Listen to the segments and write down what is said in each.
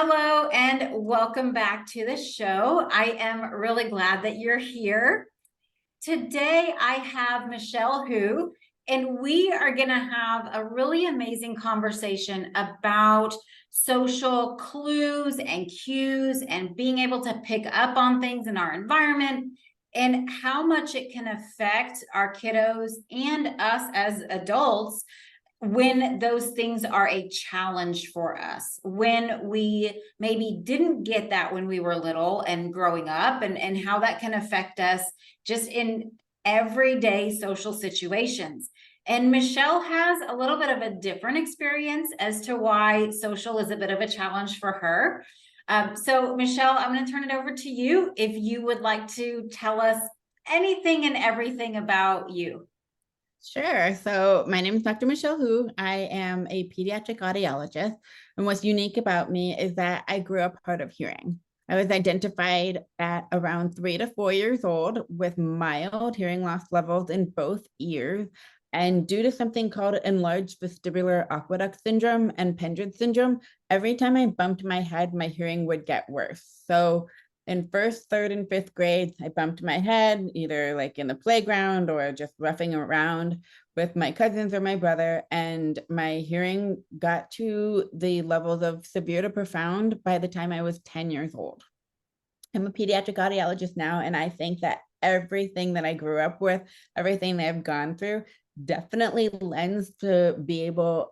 Hello and welcome back to the show. I am really glad that you're here. Today I have Michelle Hu, and we are going to have a really amazing conversation about social clues and cues and being able to pick up on things in our environment and how much it can affect our kiddos and us as adults when those things are a challenge for us, when we maybe didn't get that when we were little and growing up, and how that can affect us just in everyday social situations. And Michelle has a little bit of a different experience as to why social is a bit of a challenge for her. So Michelle, I'm going to turn it over to you if you would like to tell us anything and everything about you. Sure. So my name is Dr. Michelle Hu. I am a pediatric audiologist. And what's unique about me is that I grew up hard of hearing. I was identified at around 3 to 4 years old with mild hearing loss levels in both ears. And due to something called enlarged vestibular aqueduct syndrome and Pendred syndrome, every time I bumped my head, my hearing would get worse. So in first, third, and fifth grades, I bumped my head either like in the playground or just roughing around with my cousins or my brother. And my hearing got to the levels of severe to profound by the time I was 10 years old. I'm a pediatric audiologist now, and I think that everything that I grew up with, everything that I've gone through, definitely lends to be able,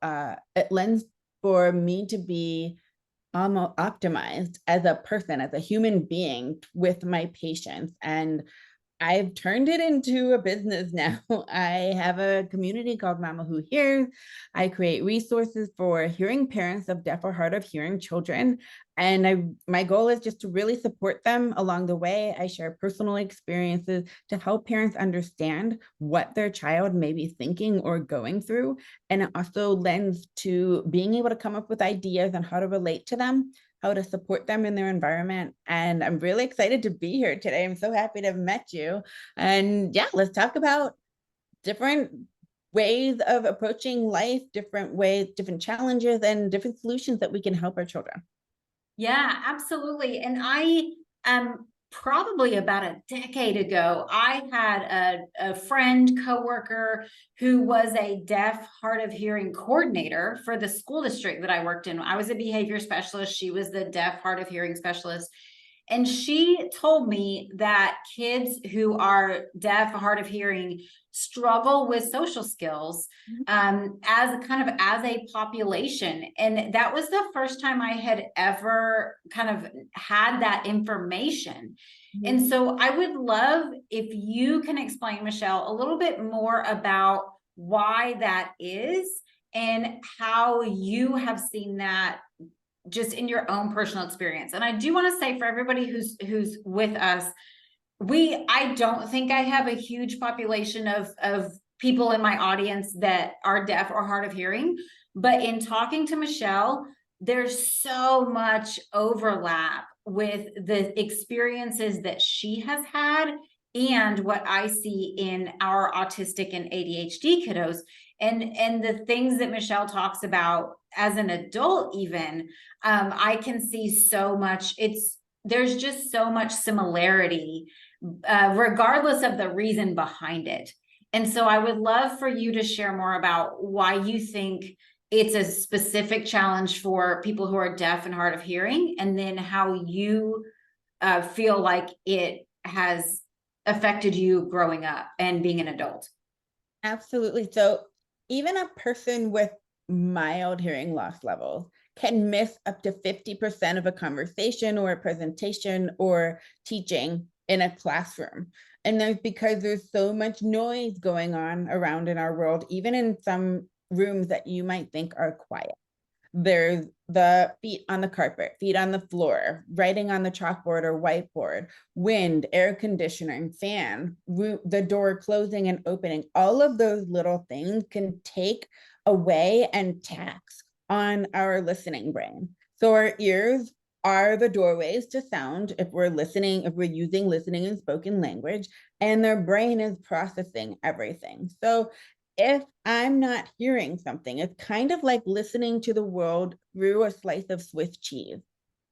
it lends for me to be optimized as a person, as a human being with my patients. And I've turned it into a business now. I have a community called Mama Who Hears. I create resources for hearing parents of deaf or hard of hearing children. And my goal is just to really support them along the way. I share personal experiences to help parents understand what their child may be thinking or going through. And it also lends to being able to come up with ideas on how to relate to them, how to support them in their environment. And I'm really excited to be here today. I'm so happy to have met you. And yeah, let's talk about different ways of approaching life, different ways, different challenges, and different solutions that we can help our children. Yeah, absolutely. And I probably about a decade ago, I had a friend, coworker who was a deaf, hard of hearing coordinator for the school district that I worked in. I was a behavior specialist. She was the deaf, hard of hearing specialist. And she told me that kids who are deaf, hard of hearing, struggle with social skills as a kind of as a population. And that was the first time I had ever kind of had that information. And Mhm. so I would love if you can explain, Michelle, a little bit more about why that is and how you have seen that just in your own personal experience. And I do want to say for everybody who's with us, I don't think I have a huge population of people in my audience that are deaf or hard of hearing, but in talking to Michelle, there's so much overlap with the experiences that she has had and what I see in our autistic and ADHD kiddos, and the things that Michelle talks about as an adult even. I can see so much. There's just so much similarity regardless of the reason behind it. And so I would love for you to share more about why you think it's a specific challenge for people who are deaf and hard of hearing, and then how you feel like it has affected you growing up and being an adult. Absolutely. So even a person with mild hearing loss levels can miss up to 50% of a conversation or a presentation or teaching in a classroom. And there's because there's so much noise going on around in our world, even in some rooms that you might think are quiet. There's the feet on the carpet, feet on the floor, writing on the chalkboard or whiteboard, wind, air conditioning, fan, the door closing and opening. All of those little things can take away and tax on our listening brain. So our ears are the doorways to sound if we're listening, if we're using listening and spoken language, and their brain is processing everything. So if I'm not hearing something, it's kind of like listening to the world through a slice of Swiss cheese.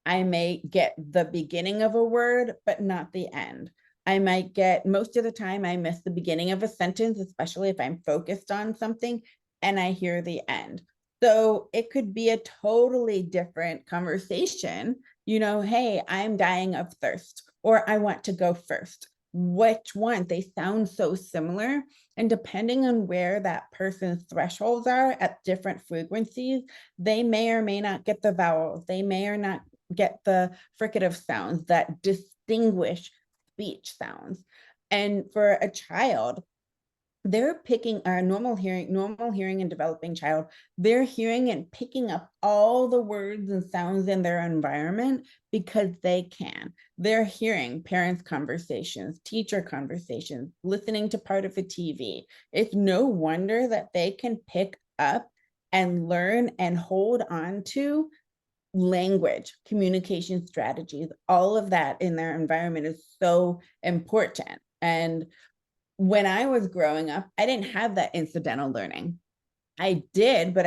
I may get the beginning of a word, but not the end. I might get, most of the time, I miss the beginning of a sentence, especially if I'm focused on something and I hear the end. So it could be a totally different conversation. Hey, I'm dying of thirst, or I want to go first. Which one? They sound so similar. And depending on where that person's thresholds are at different frequencies, they may or may not get the vowels. They may or not get the fricative sounds that distinguish speech sounds. And for a child, they're picking a normal hearing and developing child, they're hearing and picking up all the words and sounds in their environment because they can. They're hearing parents' conversations, teacher conversations, listening to part of the TV. It's no wonder that they can pick up and learn and hold on to language, communication strategies, all of that in their environment is so important. And when I was growing up, I didn't have that incidental learning. I did, but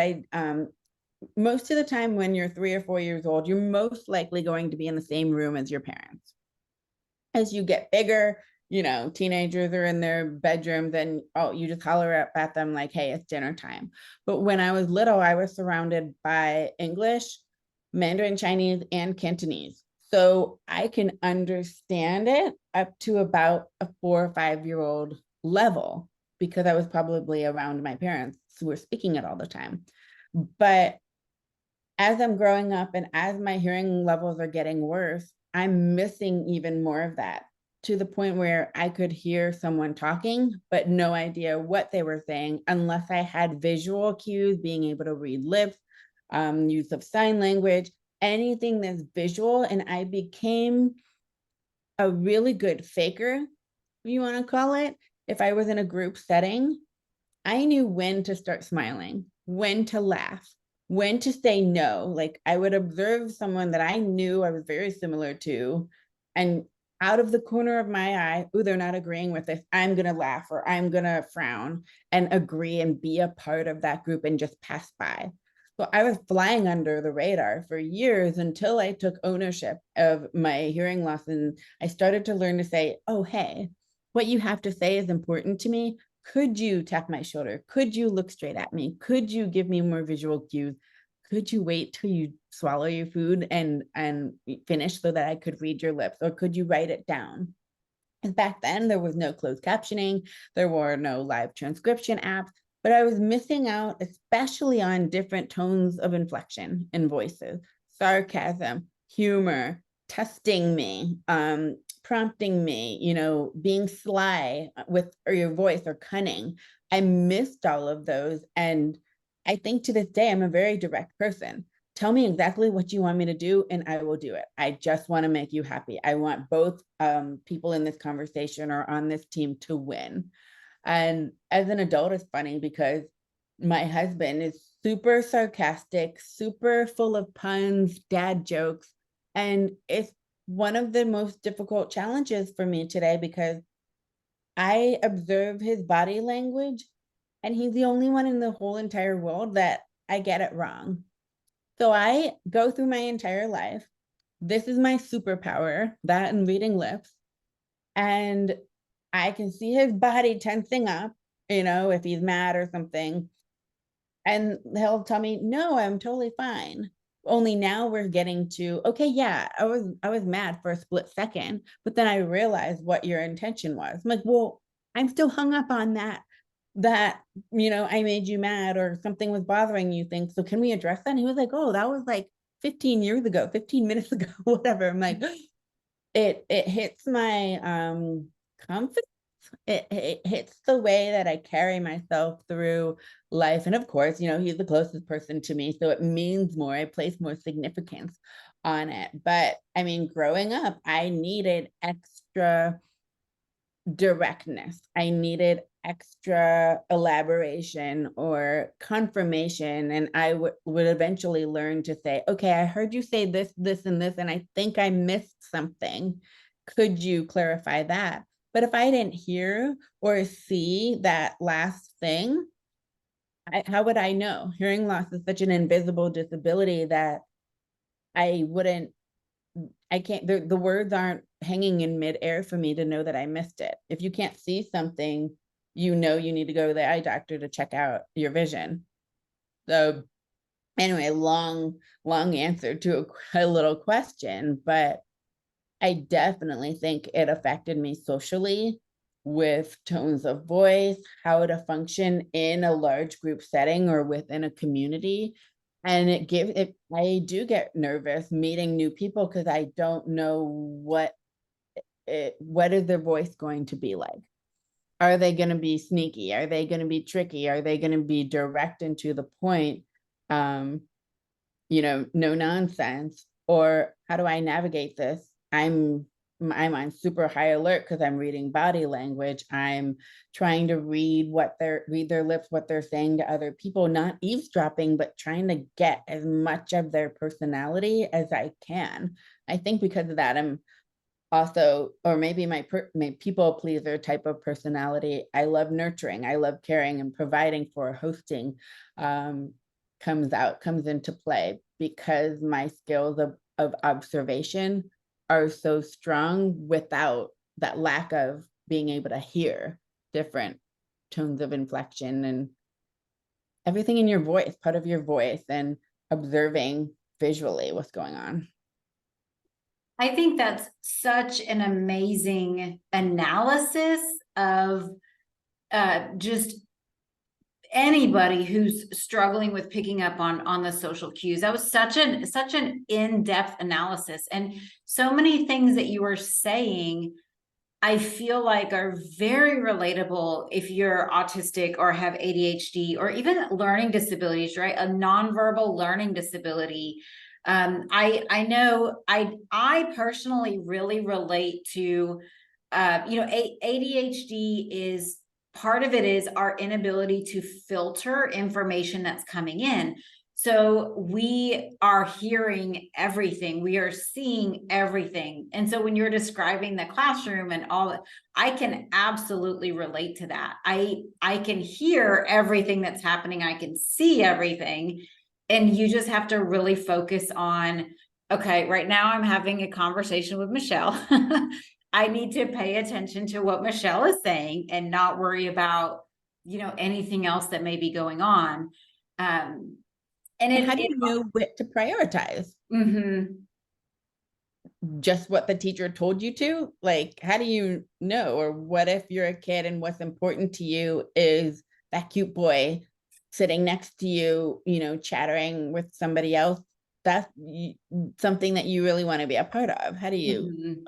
most of the time when you're 3 or 4 years old, you're most likely going to be in the same room as your parents. As you get bigger, teenagers are in their bedrooms and you just holler up at them like, hey, it's dinner time. But when I was little, I was surrounded by English, Mandarin Chinese, and Cantonese. So I can understand it up to about a 4 or 5 year old level because I was probably around my parents who were speaking it all the time. But as I'm growing up and as my hearing levels are getting worse, I'm missing even more of that, to the point where I could hear someone talking, but no idea what they were saying unless I had visual cues, being able to read lips, use of sign language, anything that's visual. And I became a really good faker, if you want to call it. If I was in a group setting, I knew when to start smiling, when to laugh, when to say no. Like I would observe someone that I knew I was very similar to, and out of the corner of my eye, oh, they're not agreeing with this, I'm going to laugh or I'm going to frown and agree and be a part of that group and just pass by. So I was flying under the radar for years until I took ownership of my hearing loss and I started to learn to say, oh, hey, what you have to say is important to me. Could you tap my shoulder? Could you look straight at me? Could you give me more visual cues? Could you wait till you swallow your food and finish so that I could read your lips? Or could you write it down? And back then there was no closed captioning, there were no live transcription apps, but I was missing out, especially on different tones of inflection in voices, sarcasm, humor, testing me, prompting me, being sly with or your voice or cunning. I missed all of those. And I think to this day, I'm a very direct person. Tell me exactly what you want me to do and I will do it. I just want to make you happy. I want both people in this conversation or on this team to win. And as an adult, it's funny because my husband is super sarcastic, super full of puns, dad jokes. And it's one of the most difficult challenges for me today because I observe his body language and he's the only one in the whole entire world that I get it wrong. So I go through my entire life. This is my superpower, that and reading lips. And I can see his body tensing up, if he's mad or something. And he'll tell me, no, I'm totally fine. Only now we're getting to, okay, yeah, I was mad for a split second, but then I realized what your intention was. I'm like, well, I'm still hung up on that I made you mad or something was bothering you thing. So can we address that? And he was like, oh, that was like 15 years ago, 15 minutes ago, whatever. I'm like, it hits my confidence. It hits the way that I carry myself through life. And of course, he's the closest person to me. So it means more. I place more significance on it. But I mean, growing up, I needed extra directness. I needed extra elaboration or confirmation. And I would eventually learn to say, okay, I heard you say this, this, and this, and I think I missed something. Could you clarify that? But if I didn't hear or see that last thing, how would I know? Hearing loss is such an invisible disability that I wouldn't I can't, the words aren't hanging in midair for me to know that I missed it. If you can't see something, you know you need to go to the eye doctor to check out your vision. So anyway, long answer to a little question, but I definitely think it affected me socially with tones of voice, how to function in a large group setting or within a community. And I do get nervous meeting new people because I don't know what is their voice going to be like. Are they going to be sneaky? Are they going to be tricky? Are they going to be direct and to the point? Um, no nonsense. Or how do I navigate this? I'm on super high alert because I'm reading body language. I'm trying to read read their lips, what they're saying to other people, not eavesdropping, but trying to get as much of their personality as I can. I think because of that, I'm also, or maybe my people pleaser type of personality. I love nurturing, I love caring and providing for hosting, comes into play because my skills of observation are so strong without that lack of being able to hear different tones of inflection and everything in your voice, part of your voice, and observing visually what's going on. I think that's such an amazing analysis of just anybody who's struggling with picking up on the social cues. That was such an in-depth analysis, and so many things that you were saying I feel like are very relatable if you're autistic or have ADHD or even learning disabilities, right? A nonverbal learning disability. I know I personally really relate to ADHD is part of it is our inability to filter information that's coming in. So we are hearing everything, we are seeing everything. And so when you're describing the classroom and all, I can absolutely relate to that. I can hear everything that's happening, I can see everything. And you just have to really focus on, okay, right now I'm having a conversation with Michelle. I need to pay attention to what Michelle is saying and not worry about, anything else that may be going on. And how do you know what to prioritize? Just what the teacher told you to? Like, how do you know? Or what if you're a kid and what's important to you is that cute boy sitting next to you, chattering with somebody else? That's something that you really want to be a part of. How do you?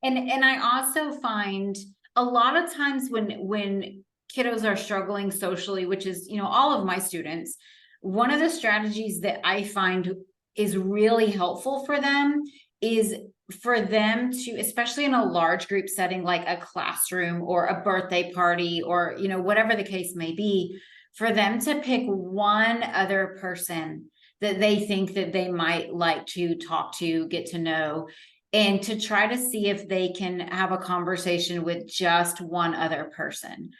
And I also find a lot of times when kiddos are struggling socially, which is, all of my students, one of the strategies that I find is really helpful for them is for them to, especially in a large group setting like a classroom or a birthday party or, whatever the case may be, for them to pick one other person that they think that they might like to talk to, get to know, and to try to see if they can have a conversation with just one other person.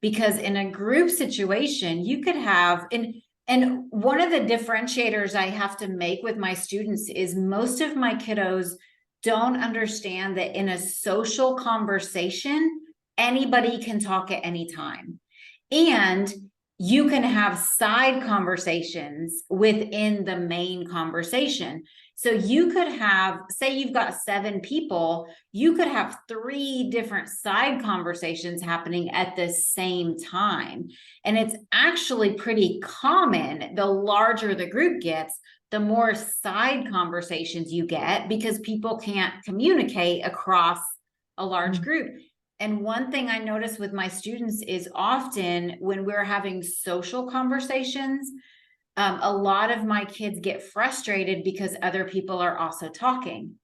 Because in a group situation, you could have, and one of the differentiators I have to make with my students is most of my kiddos don't understand that in a social conversation, anybody can talk at any time. And you can have side conversations within the main conversation. So you could have, say you've got 7 people, you could have 3 different side conversations happening at the same time. And it's actually pretty common. The larger the group gets, the more side conversations you get because people can't communicate across a large group. And one thing I notice with my students is often when we're having social conversations, a lot of my kids get frustrated because other people are also talking.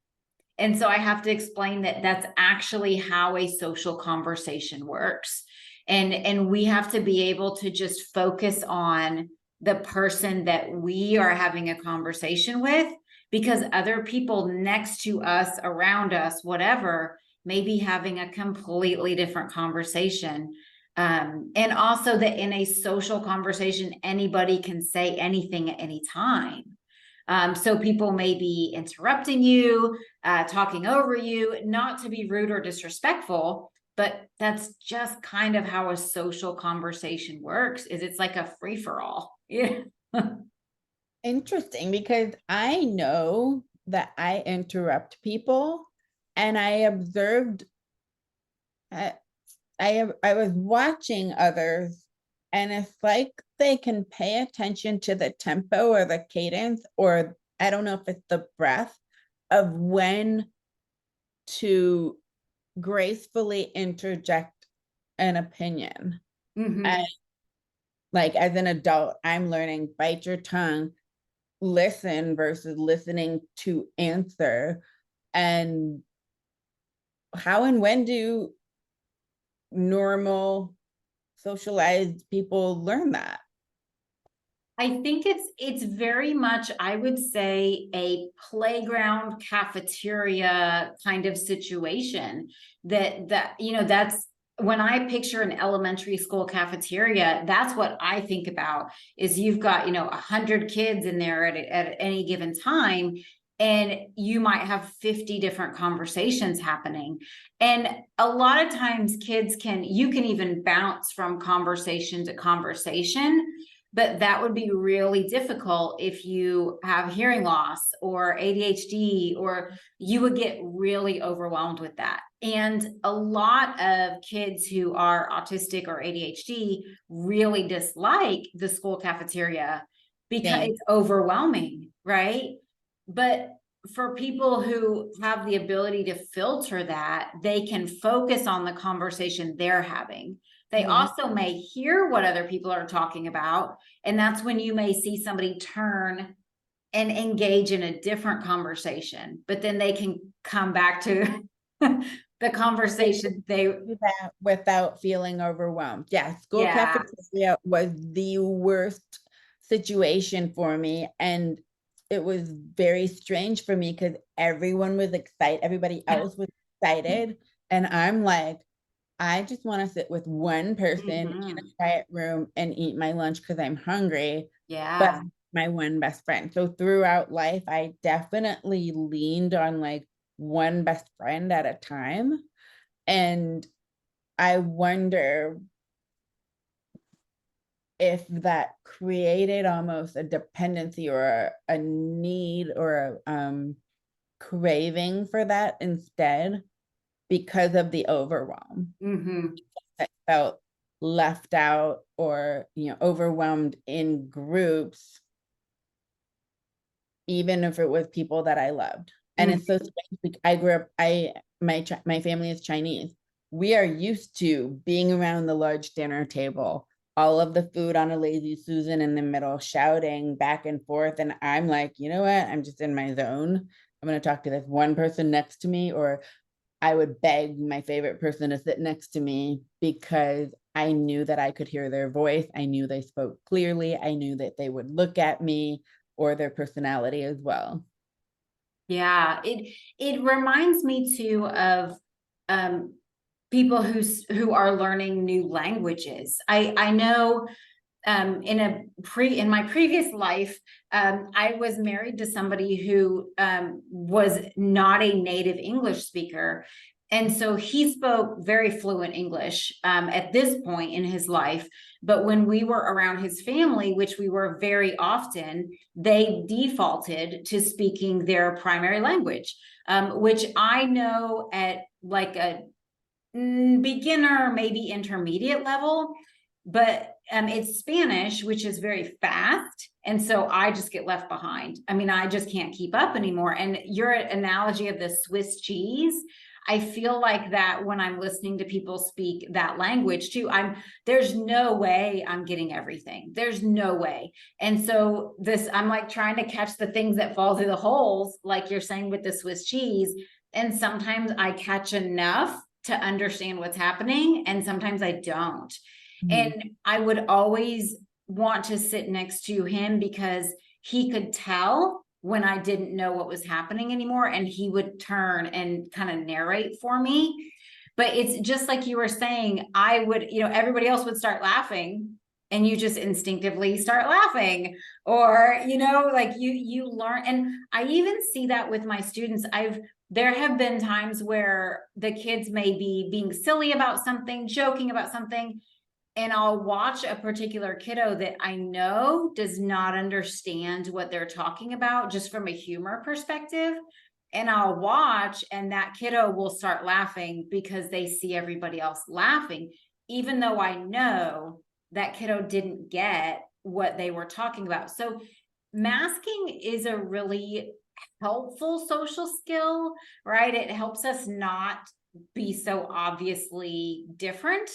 And so I have to explain that that's actually how a social conversation works. And we have to be able to just focus on the person that we are having a conversation with, because other people next to us, around us, whatever, may be having a completely different conversation. And also that in a social conversation, anybody can say anything at any time. So people may be interrupting you, talking over you, not to be rude or disrespectful, but that's just kind of how a social conversation works, is it's like a free for all. Yeah. Interesting, because I know that I interrupt people, and I observed, uh, I was watching others, and it's like they can pay attention to the tempo or the cadence, or I don't know if it's the breath of when to gracefully interject an opinion. Mhm. And like as an adult, I'm learning bite your tongue, listen versus listening to answer. And how and when do normal socialized people learn that? I think it's very much, I would say, a playground cafeteria kind of situation, that's when I picture an elementary school cafeteria, that's what I think about, is you've got, 100 kids in there at any given time, and you might have 50 different conversations happening. And a lot of times you can even bounce from conversation to conversation, but that would be really difficult if you have hearing loss or ADHD, or you would get really overwhelmed with that. And a lot of kids who are autistic or ADHD really dislike the school cafeteria because Same. it's overwhelming, right? But for people who have the ability to filter that, they can focus on the conversation they're having. They Mhm. also may hear what other people are talking about, and that's when you may see somebody turn and engage in a different conversation, but then they can come back to the conversation they, Do that without feeling overwhelmed. Yeah, school yeah. cafeteria was the worst situation for me. And it was very strange for me because everyone was excited, everybody else was excited. And I'm like, I just want to sit with one person in a Mhm. quiet room and eat my lunch because I'm hungry. But Yeah. my one best friend. So throughout life, I definitely leaned on like one best friend at a time. And I wonder if that created almost a dependency or a need or a craving for that instead, because of the overwhelm. Hmm. I felt left out or overwhelmed in groups, even if it was people that I loved. And it's so strange. I grew up, my family is Chinese. We are used to being around the large dinner table, all of the food on a lazy Susan in the middle, shouting back and forth. And I'm like, you know what? I'm just in my zone. I'm going to talk to this one person next to me, or I would beg my favorite person to sit next to me because I knew that I could hear their voice. I knew they spoke clearly. I knew that they would look at me, or their personality as well. Yeah, it reminds me too of um people who are learning new languages. I know in my previous life, I was married to somebody who was not a native English speaker. And so he spoke very fluent English at this point in his life. But when we were around his family, which we were very often, they defaulted to speaking their primary language, which I know at like a beginner, maybe intermediate level, but it's Spanish, which is very fast. And so I just get left behind. I mean, I just can't keep up anymore. And your analogy of the Swiss cheese, I feel like that when I'm listening to people speak that language too, there's no way I'm getting everything. There's no way. And so I'm like trying to catch the things that fall through the holes, like you're saying with the Swiss cheese. And sometimes I catch enough to understand what's happening, and sometimes I don't. Mhm. And I would always want to sit next to him because he could tell when I didn't know what was happening anymore, and he would turn and kind of narrate for me. But it's just like you were saying, I would, everybody else would start laughing, and you just instinctively start laughing, or, like you learn. And I even see that with my students. There have been times where the kids may be being silly about something, joking about something, and I'll watch a particular kiddo that I know does not understand what they're talking about just from a humor perspective. And I'll watch, and that kiddo will start laughing because they see everybody else laughing, even though I know that kiddo didn't get what they were talking about. So masking is a really helpful social skill, right? It helps us not be so obviously different.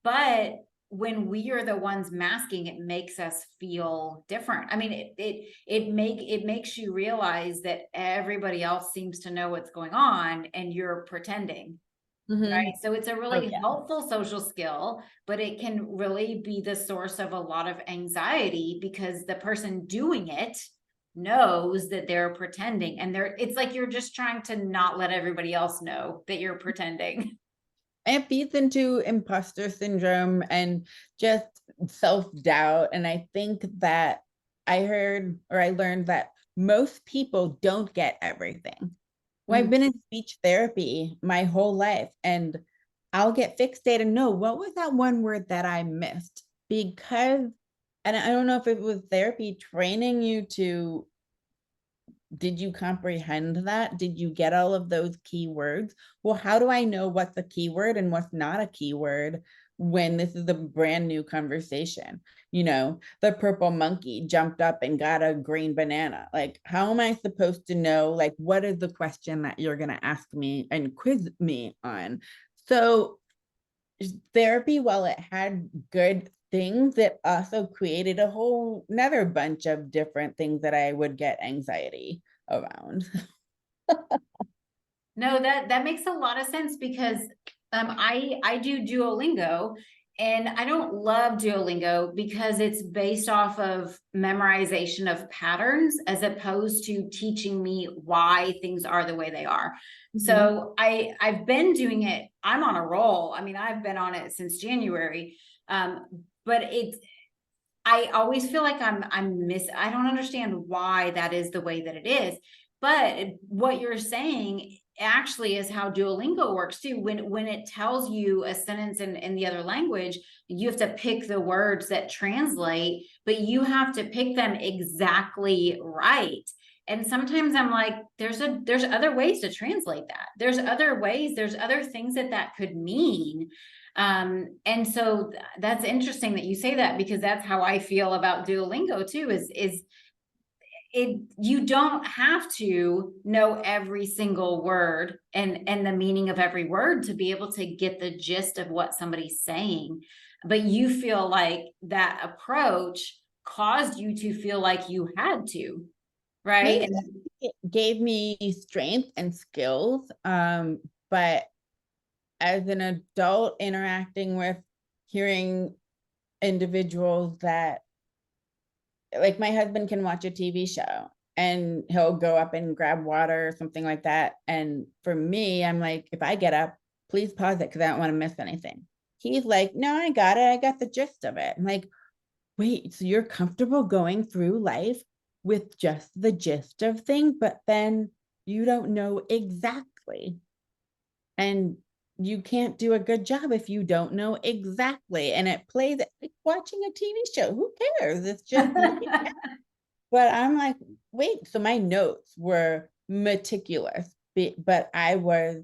But when we are the ones masking, it makes us feel different. I mean, it makes you realize that everybody else seems to know what's going on and you're pretending. Mhm. Right. So it's a Oh, really yeah. helpful social skill, but it can really be the source of a lot of anxiety because the person doing it knows that they're pretending, and it's like you're just trying to not let everybody else know that you're pretending. It feeds into imposter syndrome and just self-doubt. And I think that I heard or I learned that most people don't get everything. Well, I've Mm. been in speech therapy my whole life, and I'll get fixated. No, what was that one word that I missed? Because, and I don't know if it was therapy training you to, did you comprehend that? Did you get all of those keywords? Well, how do I know what's a keyword and what's not a keyword when this is a brand new conversation? The purple monkey jumped up and got a green banana. Like, how am I supposed to know, like, what is the question that you're going to ask me and quiz me on? So, therapy, while it had good things, it also created a whole another bunch of different things that I would get anxiety around. No, that makes a lot of sense because I do Duolingo, and I don't love Duolingo because it's based off of memorization of patterns as opposed to teaching me why things are the way they are. Mhm. So I've been doing it. I'm on a roll. I mean, I've been on it since January. But I always feel like I don't understand why that is the way that it is. But what you're saying actually is how Duolingo works too. When it tells you a sentence in the other language, you have to pick the words that translate, but you have to pick them exactly right. And sometimes I'm like, there's other ways to translate that. There's other ways, there's other things that could mean. And so that's interesting that you say that, because that's how I feel about Duolingo too, is you don't have to know every single word and the meaning of every word to be able to get the gist of what somebody's saying. But you feel like that approach caused you to feel like you had to, right? Maybe it gave me strength and skills, but as an adult interacting with hearing individuals that, like, my husband can watch a TV show and he'll go up and grab water or something like that. And for me, I'm like, if I get up, please pause it because I don't want to miss anything. He's like, no, I got it. I got the gist of it. I'm like, wait, so you're comfortable going through life with just the gist of things, but then you don't know exactly. And you can't do a good job if you don't know exactly. And it plays like watching a TV show. Who cares? It's just but I'm like, wait, so my notes were meticulous, but I was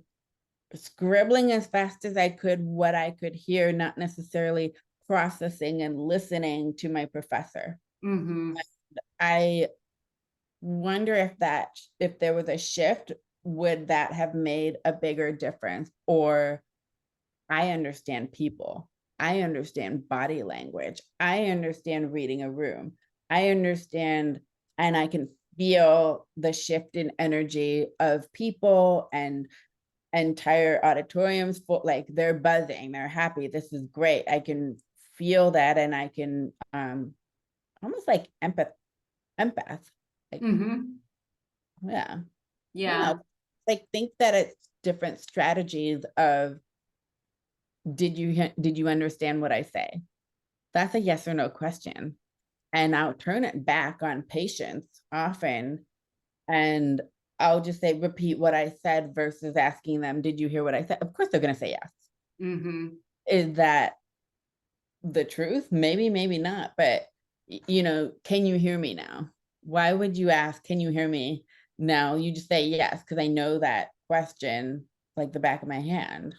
scribbling as fast as I could what I could hear, not necessarily processing and listening to my professor. Mm-hmm. I wonder if there was a shift, would that have made a bigger difference? Or I understand people. I understand body language. I understand reading a room. I understand, and I can feel the shift in energy of people and entire auditoriums for, like, they're buzzing, they're happy. This is great. I can feel that, and I can almost like empath. Like, Mm-hmm. yeah. I don't Yeah. know. Like, think that it's different strategies of, did you understand what I say? that's a yes or no question. And I'll turn it back on patients often. And I'll just say, repeat what I said versus asking them, did you hear what I said? Of course, they're going to say yes. Mm-hmm. Is that the truth? Maybe, maybe not. But, can you hear me now? Why would you ask, can you hear me now? You just say yes, because I know that question like the back of my hand.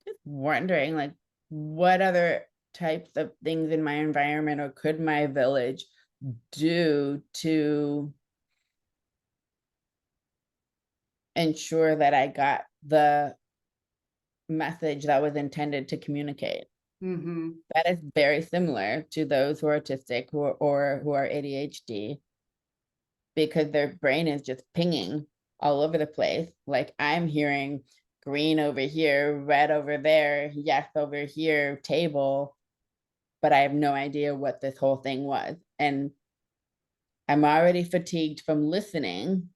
Just wondering, like, what other types of things in my environment or could my village do to ensure that I got the message that was intended to communicate. Mm-hmm. That is very similar to those who are autistic or who are ADHD, because their brain is just pinging all over the place. Like, I'm hearing green over here, red over there, yes over here, table, but I have no idea what this whole thing was. And I'm already fatigued from listening.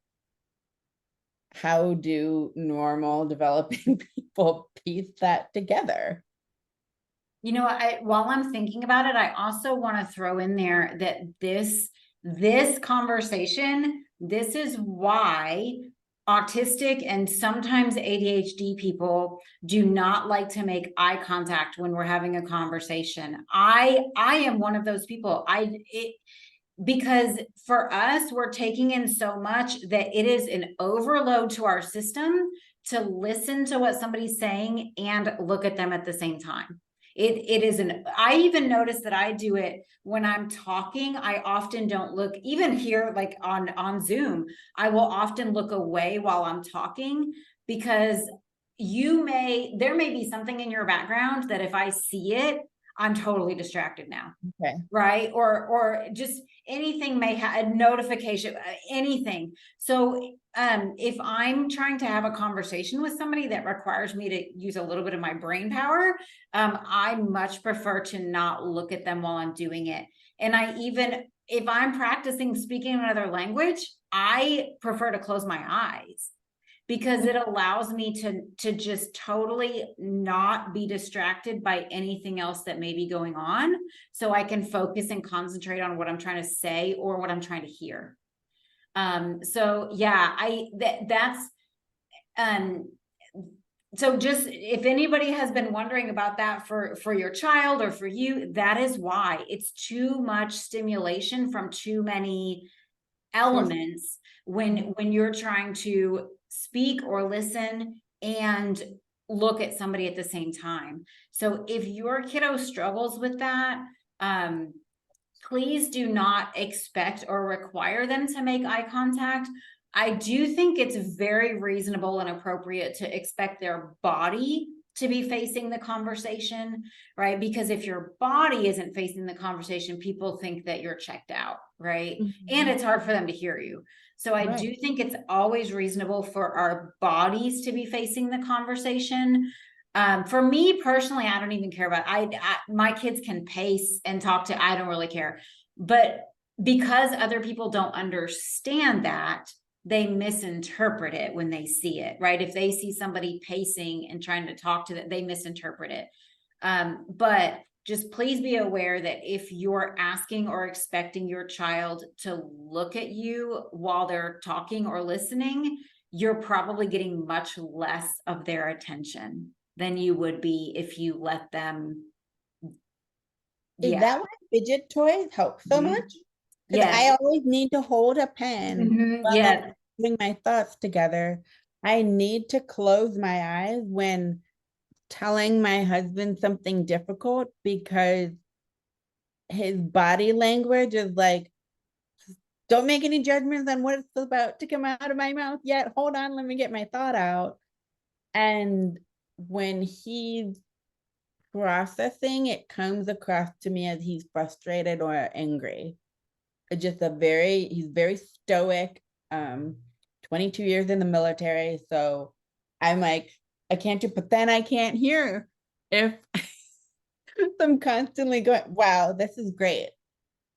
How do normal developing people piece that together? While I'm thinking about it, I also want to throw in there that this conversation, this is why autistic and sometimes ADHD people do not like to make eye contact when we're having a conversation. I am one of those people. Because for us, we're taking in so much that it is an overload to our system to listen to what somebody's saying and look at them at the same time. It is I even notice that I do it when I'm talking. I often don't look, even here, like on Zoom, I will often look away while I'm talking, because there may be something in your background that if I see it, I'm totally distracted now. Okay. Right. Or just anything may have a notification, anything. So if I'm trying to have a conversation with somebody that requires me to use a little bit of my brain power, I much prefer to not look at them while I'm doing it. And if I'm practicing speaking another language, I prefer to close my eyes, because it allows me to just totally not be distracted by anything else that may be going on, so I can focus and concentrate on what I'm trying to say or what I'm trying to hear. So yeah, so just if anybody has been wondering about that for your child or for you, that is why. It's too much stimulation from too many elements when you're trying to speak or listen and look at somebody at the same time. So if your kiddo struggles with that, please do not expect or require them to make eye contact. I do think it's very reasonable and appropriate to expect their body to be facing the conversation, right? Because if your body isn't facing the conversation, people think that you're checked out, right? And it's hard for them to hear you. So I do think it's always reasonable for our bodies to be facing the conversation. For me personally, I don't even care about my kids can pace and talk to, I don't really care. But because other people don't understand that, they misinterpret it when they see it, right? If they see somebody pacing and trying to talk to them, they misinterpret it. But just please be aware that if you're asking or expecting your child to look at you while they're talking or listening, you're probably getting much less of their attention than you would be if you let them. Is that why fidget toys help so much? Because I Yes. always need to hold a pen while Yes. I'm putting my thoughts together. I need to close my eyes when telling my husband something difficult, because his body language is like, don't make any judgments on what's about to come out of my mouth yet. Hold on, let me get my thought out. And when he's processing, it comes across to me as he's frustrated or angry. It's just he's very stoic. 22 years in the military. So I'm like, I can't do, but then I can't hear if I'm constantly going, wow, this is great.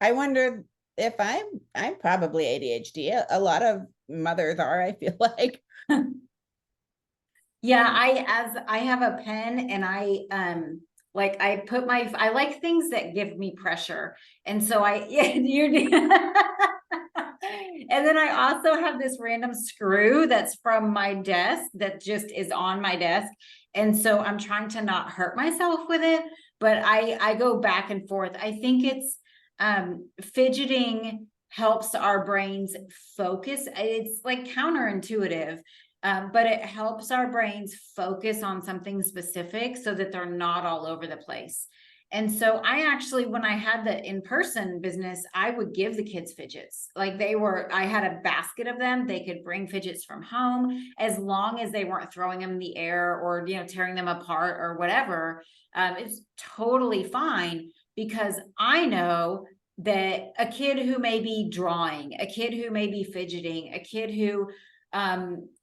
I wonder if I'm probably ADHD. A lot of mothers are, I feel like. Yeah, I have a pen, and Like I like things that give me pressure. And so yeah, and then I also have this random screw that's from my desk that just is on my desk. And so I'm trying to not hurt myself with it, but I go back and forth. I think it's fidgeting helps our brains focus. It's like counterintuitive, but it helps our brains focus on something specific so that they're not all over the place. And so I actually, when I had the in-person business, I would give the kids fidgets. Like I had a basket of them. They could bring fidgets from home as long as they weren't throwing them in the air or, tearing them apart or whatever. It's totally fine, because I know that a kid who may be drawing, a kid who may be fidgeting, a kid who,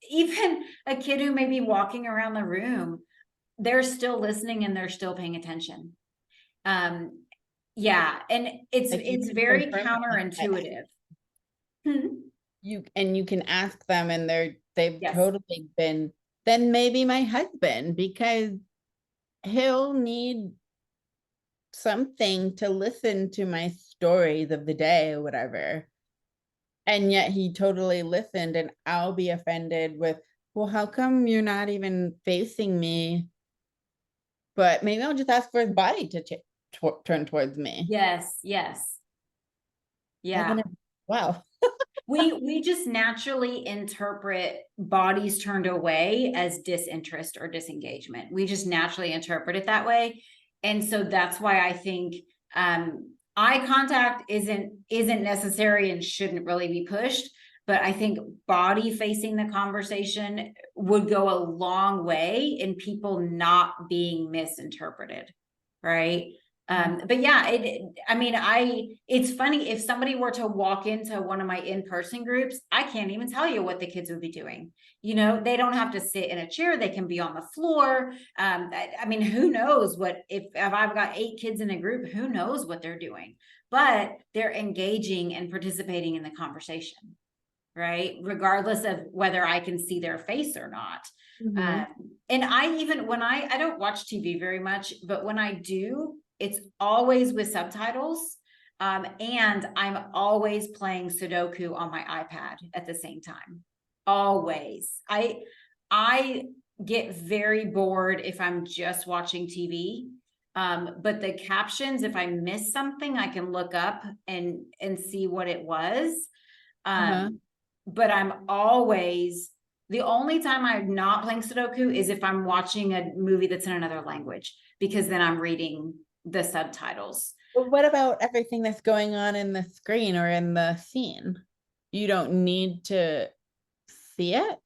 even a kid who may be walking around the room, they're still listening and they're still paying attention. Yeah, and Like, you it's can very confirm it. counterintuitive. Hmm. You can ask them, and they've Yes. totally been, then maybe my husband, because he'll need something to listen to my stories of the day or whatever. And yet he totally listened, and I'll be offended with, well, how come you're not even facing me? But maybe I'll just ask for his body to turn towards me. Yes, yeah. Wow. We just naturally interpret bodies turned away as disinterest or disengagement. We just naturally interpret it that way. And so that's why I think eye contact isn't necessary and shouldn't really be pushed. But I think body facing the conversation would go a long way in people not being misinterpreted, right? But yeah, it's funny, if somebody were to walk into one of my in-person groups, I can't even tell you what the kids would be doing. They don't have to sit in a chair, they can be on the floor. Who knows if I've got 8 kids in a group, who knows what they're doing, but they're engaging and participating in the conversation, right? Regardless of whether I can see their face or not. And when I don't watch TV very much, but when I do, it's always with subtitles. And I'm always playing Sudoku on my iPad at the same time. Always. I get very bored if I'm just watching TV. But the captions, if I miss something, I can look up and see what it was. But I'm always, the only time I'm not playing Sudoku is if I'm watching a movie that's in another language, because then I'm reading the subtitles. But what about everything that's going on in the screen or in the scene? You don't need to see it?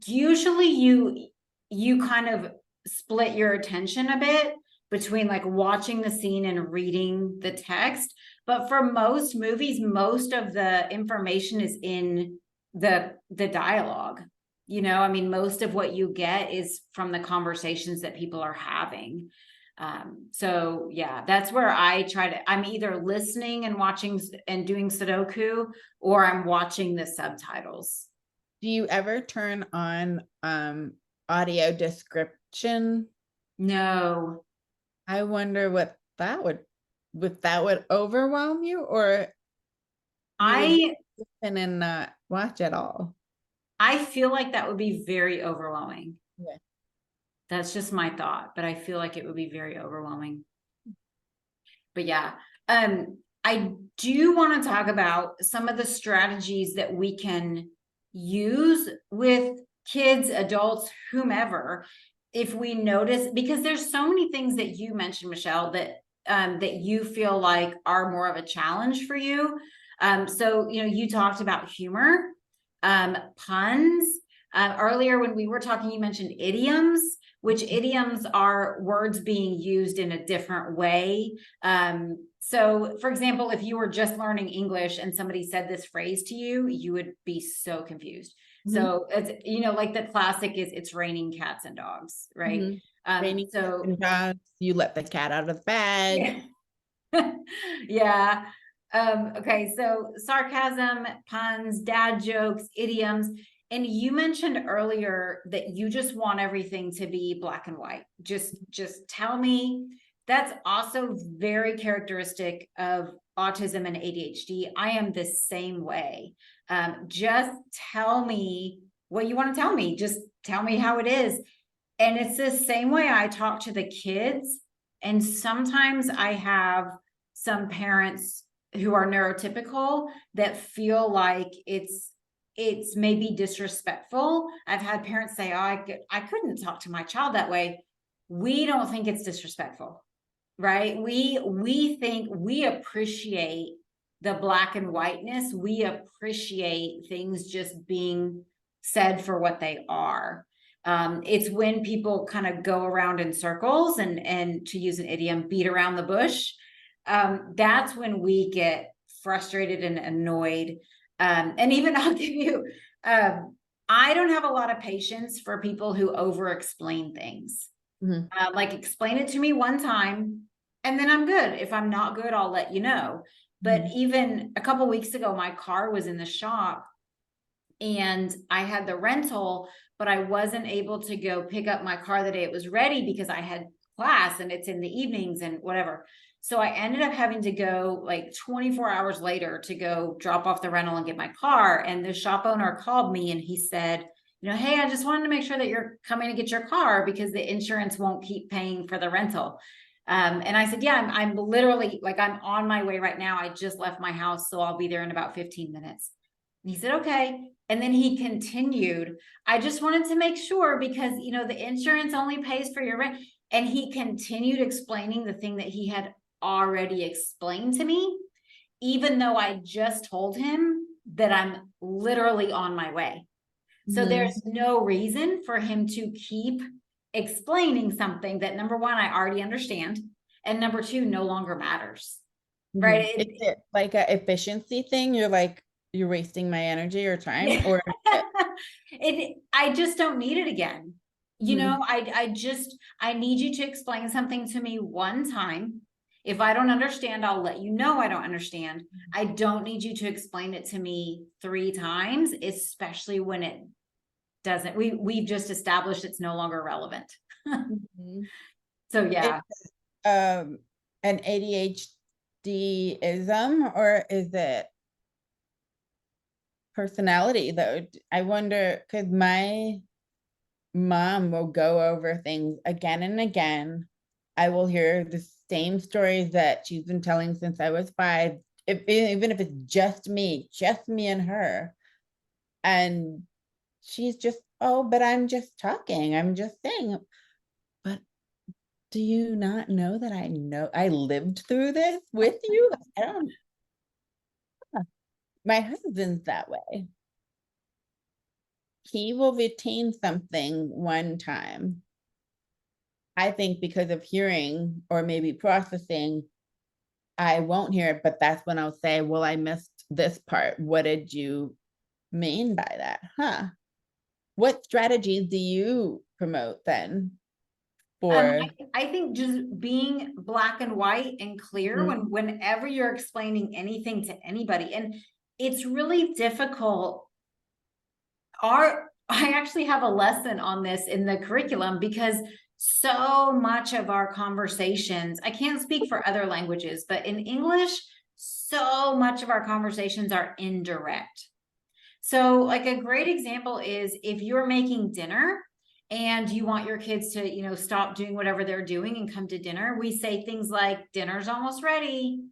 Usually you kind of split your attention a bit between like watching the scene and reading the text. But for most movies, most of the information is in the dialogue. Most of what you get is from the conversations that people are having. So yeah, that's where I'm either listening and watching and doing Sudoku, or I'm watching the subtitles. Do you ever turn on audio description? No. I wonder what that would overwhelm you, or I listen and not watch at all? I feel like that would be very overwhelming. Yeah. That's just my thought, but I feel like it would be very overwhelming. But yeah, I do want to talk about some of the strategies that we can use with kids, adults, whomever, if we notice, because there's so many things that you mentioned, Michelle, that you feel like are more of a challenge for you. So, you talked about humor, puns. Earlier when we were talking, you mentioned idioms, which idioms are words being used in a different way. So for example, if you were just learning English and somebody said this phrase to you, you would be so confused. So it's, like the classic is, it's raining cats and dogs, right? Raining cats and dogs, you let the cat out of the bag. Yeah. Okay, so sarcasm, puns, dad jokes, idioms. And you mentioned earlier that you just want everything to be black and white. Just tell me. That's also very characteristic of autism and ADHD. I am the same way. Just tell me what you want to tell me. Just tell me how it is. And it's the same way I talk to the kids. And sometimes I have some parents who are neurotypical that feel like it's maybe disrespectful. I've had parents say, oh, I couldn't talk to my child that way. We don't think it's disrespectful, right? We think we appreciate the black and whiteness. We appreciate things just being said for what they are. It's when people kind of go around in circles and to use an idiom, beat around the bush. That's when we get frustrated and annoyed. And even I'll give you, I don't have a lot of patience for people who over explain things. Mhm. Like explain it to me one time and then I'm good. If I'm not good, I'll let you know. But even a couple weeks ago, my car was in the shop and I had the rental, but I wasn't able to go pick up my car the day it was ready because I had class and it's in the evenings and whatever. So I ended up having to go like 24 hours later to go drop off the rental and get my car. And the shop owner called me and he said, hey, I just wanted to make sure that you're coming to get your car because the insurance won't keep paying for the rental. And I said, yeah, I'm literally like, I'm on my way right now. I just left my house, so I'll be there in about 15 minutes. And he said, okay. And then he continued, I just wanted to make sure because, the insurance only pays for your rent. And he continued explaining the thing that he had already explained to me, even though I just told him that I'm literally on my way. So there's no reason for him to keep explaining something that number one, I already understand. And number two, no longer matters. Right. Is it like a efficiency thing? You're like, you're wasting my energy or time, or I just don't need it again. Mhm. I need you to explain something to me one time. If I don't understand, I'll let you know I don't understand. I don't need you to explain it to me 3 times, especially when it doesn't. We've just established it's no longer relevant. Mhm. So Is yeah. an ADHD-ism, or is it personality though? I wonder, because my mom will go over things again and again. I will hear the same stories that she's been telling since I was 5, even if it's just me and her. And she's just, oh, but I'm just talking. I'm just saying. But do you not know that I lived through this with you? I don't, my husband's that way. He will retain something one time. I think because of hearing or maybe processing, I won't hear it, but that's when I'll say, well, I missed this part. What did you mean by that? Huh? What strategies do you promote then for? I think just being black and white and clear whenever you're explaining anything to anybody, and it's really difficult. I actually have a lesson on this in the curriculum because so much of our conversations, I can't speak for other languages, but in English, so much of our conversations are indirect. So like a great example is if you're making dinner and you want your kids to, stop doing whatever they're doing and come to dinner, we say things like, dinner's almost ready.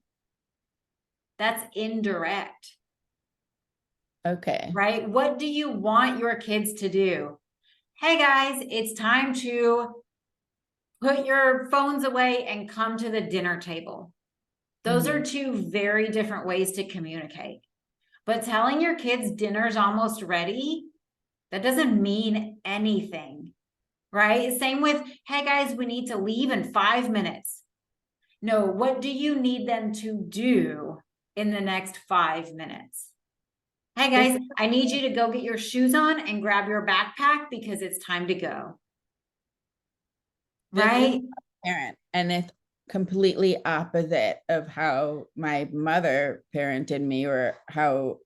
That's indirect. Okay. Right? What do you want your kids to do? Hey guys, it's time to put your phones away and come to the dinner table. Those are 2 very different ways to communicate. But telling your kids dinner's almost ready, that doesn't mean anything, right? Same with, hey guys, we need to leave in 5 minutes. No, what do you need them to do in the next 5 minutes? Hey guys, I need you to go get your shoes on and grab your backpack because it's time to go. This is Right? parent, and it's completely opposite of how my mother parented me or how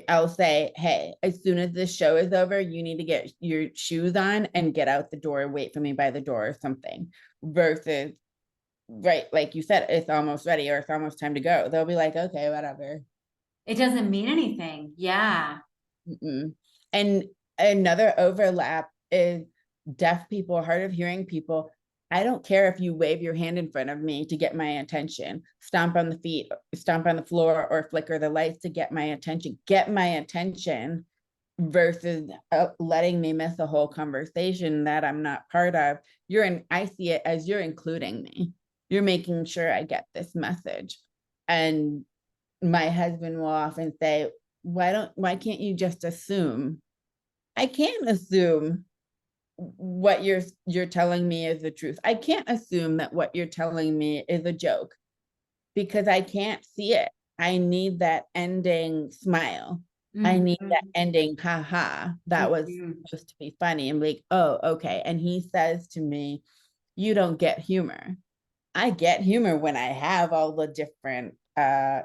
I'll say, hey, as soon as this show is over, you need to get your shoes on and get out the door, wait for me by the door or something. Versus, right, like you said, it's almost ready or it's almost time to go. They'll be like, okay, whatever. It doesn't mean anything. Yeah. Mm-mm. And another overlap is deaf people, hard of hearing people. I don't care if you wave your hand in front of me to get my attention, stomp on the feet, stomp on the floor, or flicker the lights to get my attention. Get my attention versus letting me miss a whole conversation that I'm not part of. I see it as you're including me. You're making sure I get this message. And my husband will often say, why can't you just assume? I can't assume what you're telling me is the truth. I can't assume that what you're telling me is a joke because I can't see it. I need that ending smile. I need that Mhm. ending haha. That was Mhm. supposed to be funny. I'm like, oh, okay. And he says to me, you don't get humor. I get humor when I have all the different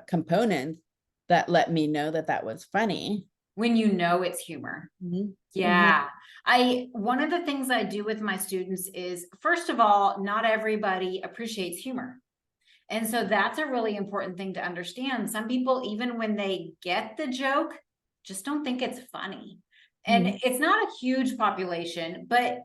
components that let me know that that was funny. When you know it's humor. Mhm. Mhm. Yeah. One of the things I do with my students is, first of all, not everybody appreciates humor. And so that's a really important thing to understand. Some people, even when they get the joke, just don't think it's funny. And Mhm. it's not a huge population, but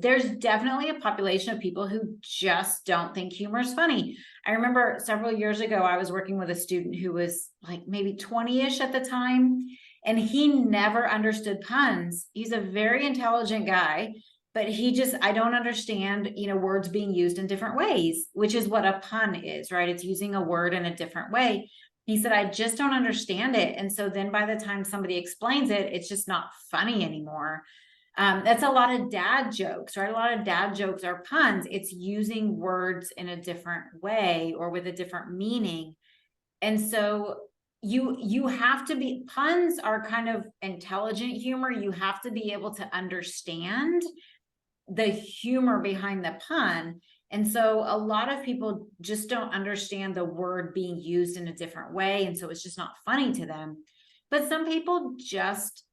there's definitely a population of people who just don't think humor is funny. I remember several years ago, I was working with a student who was like maybe 20-ish at the time, and he never understood puns. He's a very intelligent guy, but I don't understand, words being used in different ways, which is what a pun is, right? It's using a word in a different way. He said, I just don't understand it. And so then by the time somebody explains it, it's just not funny anymore. That's a lot of dad jokes, right? A lot of dad jokes are puns. It's using words in a different way or with a different meaning. And so you have to be, puns are kind of intelligent humor. You have to be able to understand the humor behind the pun. And so a lot of people just don't understand the word being used in a different way. And so it's just not funny to them. But some people just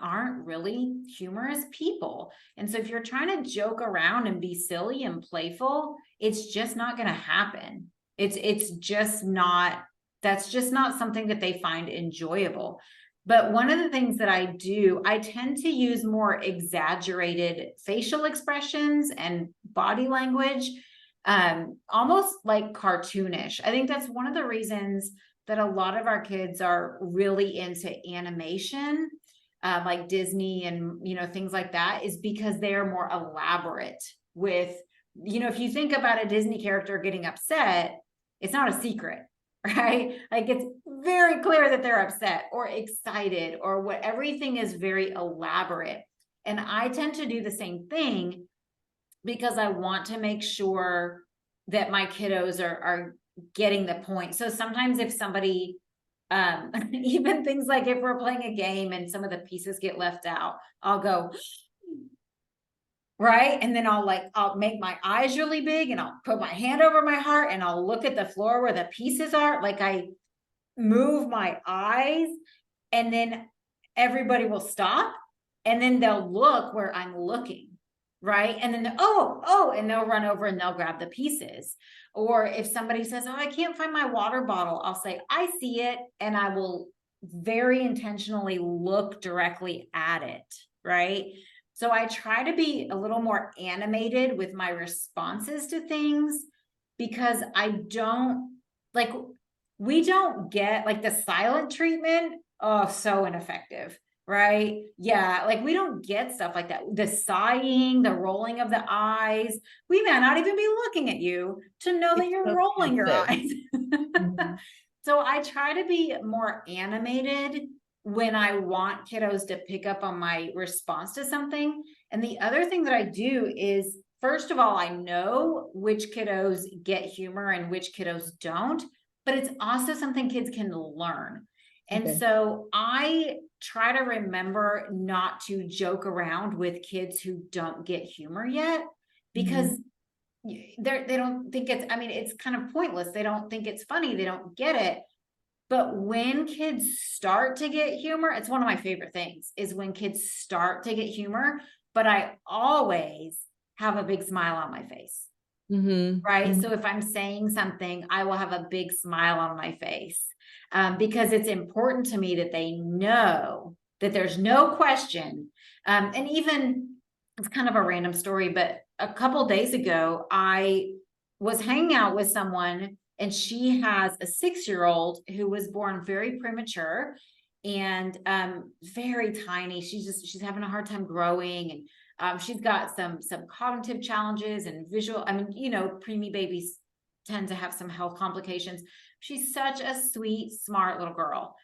aren't really humorous people. And so if you're trying to joke around and be silly and playful, it's just not going to happen. It's just not, that's just not something that they find enjoyable. But one of the things that I do, I tend to use more exaggerated facial expressions and body language, almost like cartoonish. I think that's one of the reasons that a lot of our kids are really into animation, like Disney and things like that, is because they are more elaborate with, if you think about a Disney character getting upset, it's not a secret, right? Like it's very clear that they're upset or excited or what, everything is very elaborate. And I tend to do the same thing because I want to make sure that my kiddos are getting the point. So sometimes if somebody, even things like if we're playing a game and some of the pieces get left out, I'll go, right? And then I'll make my eyes really big and I'll put my hand over my heart and I'll look at the floor where the pieces are. Like I move my eyes and then everybody will stop and then they'll look where I'm looking. Right. And then, and they'll run over and they'll grab the pieces. Or if somebody says, oh, I can't find my water bottle, I'll say, I see it. And I will very intentionally look directly at it. Right. So I try to be a little more animated with my responses to things because I don't like, we don't get like the silent treatment. Oh, so ineffective. Right. Yeah. Like we don't get stuff like that. The sighing, the rolling of the eyes. We may not even be looking at you to know that It's you're so rolling your passive. eyes. Mhm. So I try to be more animated when I want kiddos to pick up on my response to something. And the other thing that I do is, first of all, I know which kiddos get humor and which kiddos don't, but it's also something kids can learn. And Okay. so I try to remember not to joke around with kids who don't get humor yet, because Mhm. they don't think it's, I mean, it's kind of pointless. They don't think it's funny. They don't get it. But when kids start to get humor, it's one of my favorite things is when kids start to get humor, but I always have a big smile on my face. Right. So if I'm saying something, I will have a big smile on my face, because it's important to me that they know that there's no question. And even it's kind of a random story, but a couple days ago, I was hanging out with someone and she has a 6-year-old who was born very premature and very tiny. She's having a hard time growing, and she's got some cognitive challenges and visual. I mean, preemie babies tend to have some health complications. She's such a sweet, smart little girl.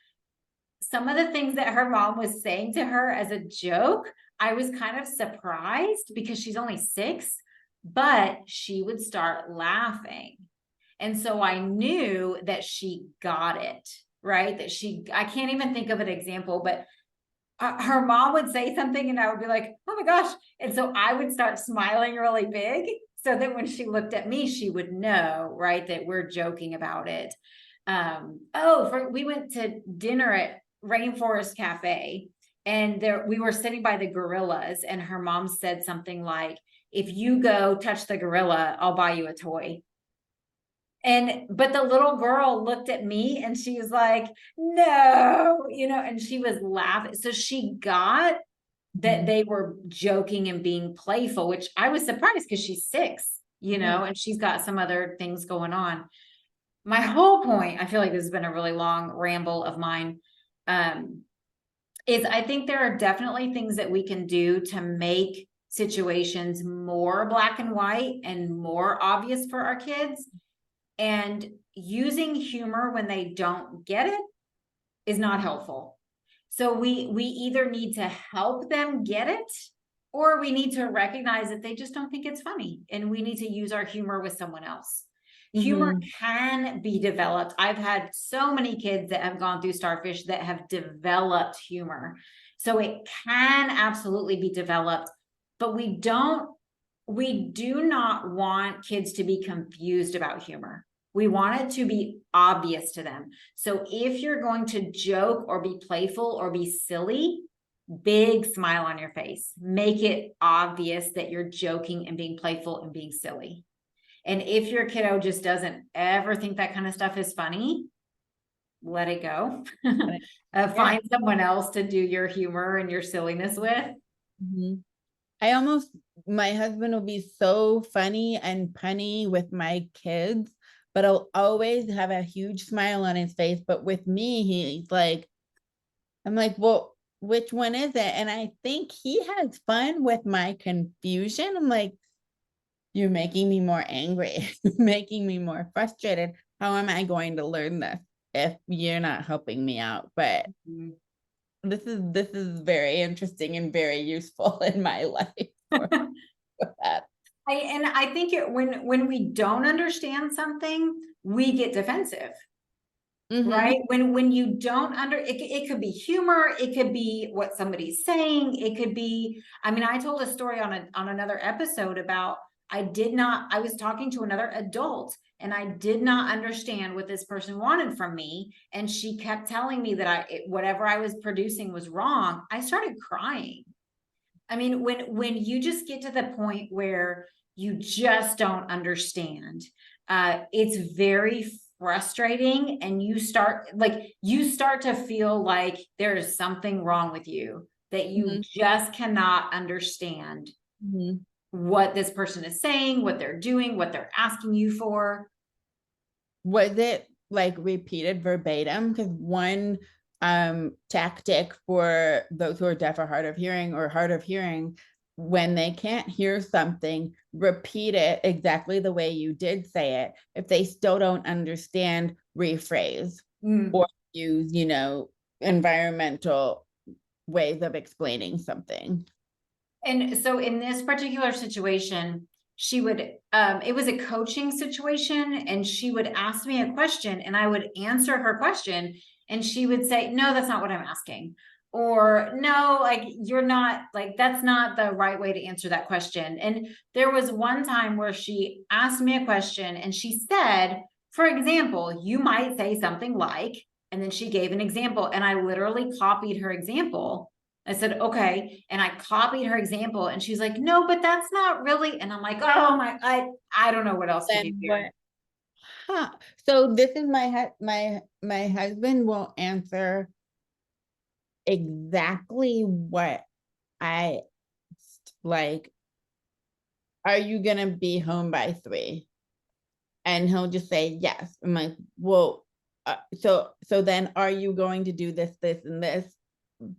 Some of the things that her mom was saying to her as a joke, I was kind of surprised because she's only 6, but she would start laughing. And so I knew that she got it, right? I can't even think of an example, but her mom would say something and I would be like, oh my gosh. And so I would start smiling really big so that when she looked at me, she would know, right, that we're joking about it. We went to dinner at Rainforest Cafe and we were sitting by the gorillas and her mom said something like, if you go touch the gorilla, I'll buy you a toy. But the little girl looked at me and she was like, no, and she was laughing. So she got that they were joking and being playful, which I was surprised because she's 6, and she's got some other things going on. My whole point, I feel like this has been a really long ramble of mine, is I think there are definitely things that we can do to make situations more black and white and more obvious for our kids. And using humor when they don't get it is not helpful. So we either need to help them get it, or we need to recognize that they just don't think it's funny. And we need to use our humor with someone else. Humor can be developed. I've had so many kids that have gone through Starfish that have developed humor. So it can absolutely be developed, but we do not want kids to be confused about humor. We want it to be obvious to them. So if you're going to joke or be playful or be silly, big smile on your face. Make it obvious that you're joking and being playful and being silly. And if your kiddo just doesn't ever think that kind of stuff is funny, let it go. Find someone else to do your humor and your silliness with. My husband will be so funny and punny with my kids, but I'll always have a huge smile on his face. But with me, he's like, I'm like, well, which one is it? And I think he has fun with my confusion. I'm like, you're making me more angry, making me more frustrated. How am I going to learn this if you're not helping me out? But this is very interesting and very useful in my life. I think when we don't understand something, we get defensive. Right? When you don't it could be humor, it could be what somebody's saying, it could be, I told a story on another episode about I was talking to another adult and I did not understand what this person wanted from me. And she kept telling me that whatever I was producing was wrong. I started crying. When you just get to the point where you just don't understand, it's very frustrating, and you start to feel like there is something wrong with you, that you just cannot understand what this person is saying, what they're doing, what they're asking you for. Was it like repeated verbatim? Because one tactic for those who are deaf or hard of hearing, when they can't hear something, repeat it exactly the way you did say it. If they still don't understand, rephrase or use, environmental ways of explaining something. And so in this particular situation, she would, it was a coaching situation, and she would ask me a question and I would answer her question and she would say, no, that's not what I'm asking. Or no, you're not, that's not the right way to answer that question. And there was one time where she asked me a question and she said, for example, you might say something like, And then she gave an example, and I literally copied her example. I said, okay. And I copied her example, and she's like, no, but that's not really. And I'm like, oh my, I don't know what else to do Then here. what? Huh. So this is my husband will answer exactly what I like. Are you gonna be home by 3? And he'll just say yes. I'm like, well, so then are you going to do this, this, and this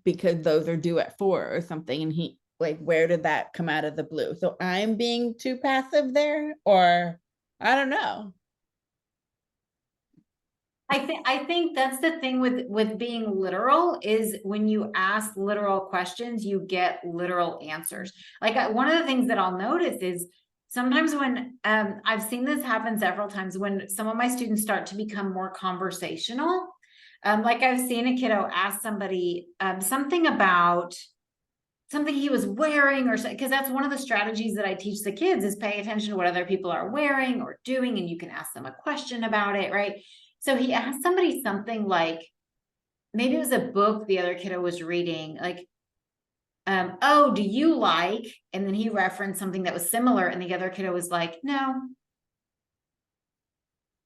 because those are due at 4 or something? And he like, where did that come out of the blue? So I'm being too passive there, or I don't know. I think that's the thing with being literal, is when you ask literal questions, you get literal answers. Like one of the things that I'll notice is sometimes when I've seen this happen several times when some of my students start to become more conversational. Like I've seen a kiddo ask somebody something about something he was wearing, or because that's one of the strategies that I teach the kids, is pay attention to what other people are wearing or doing, and you can ask them a question about it, right? So he asked somebody something like, maybe it was a book the other kiddo was reading, like, oh, do you like, and then he referenced something that was similar, and the other kiddo was like, no.